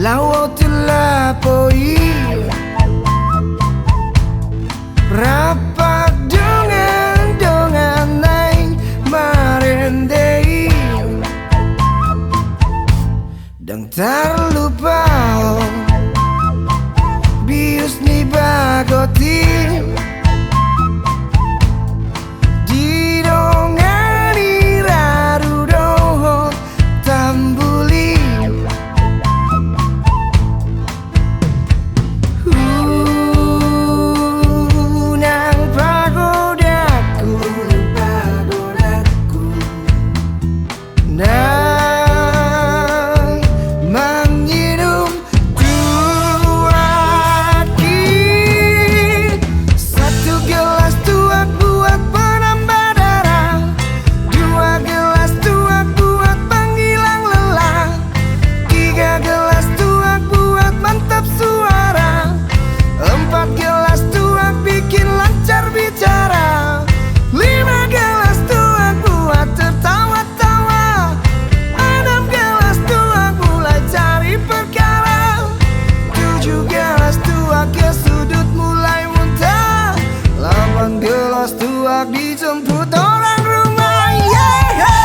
Lawatlah poi rapat dengan naik marendei dan terlupa bius ni bagoti didongani rarudo tambuli nang pagodaku nang menginum tuaki satu gelas tuak buat penambah darah, dua gelas tuak buat penghilang lelah, tiga gelas tuak buat mantap suara, empat gelas tuak bikin lancar bicara, lima gelas tuak buat tertawa-tawa, enam gelas tuak mulai cari perkara, tujuh gelas tuak ke sudut mulai muntah, 8 gelas tuak dijemput orang rumah. Yeah, yeah.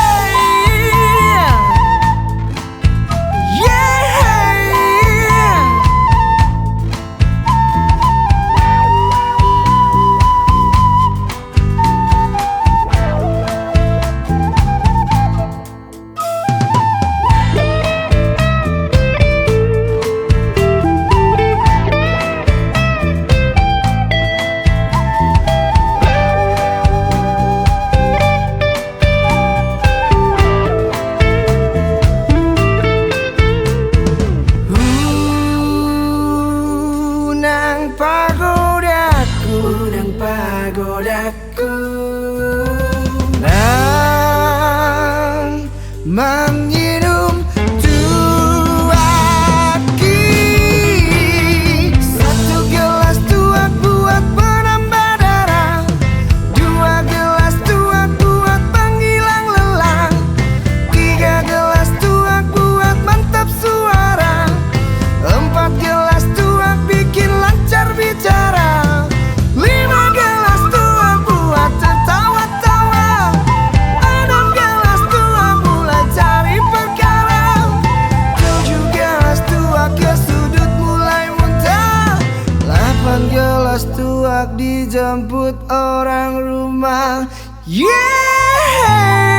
Nang pagodaku nang menginum tuaki satu gelas tuak buat penambah darah, dua gelas tuak buat penghilang lelah, tiga gelas tuak buat mantap suara, empat gelas tuak bikin lancar bicara, lima gelas tuak buat tertawa-tawa, enam gelas tuak mulai cari perkara, tujuh gelas tuak ke sudut mulai muntah, 8 gelas tuak dijemput orang rumah. Yeah.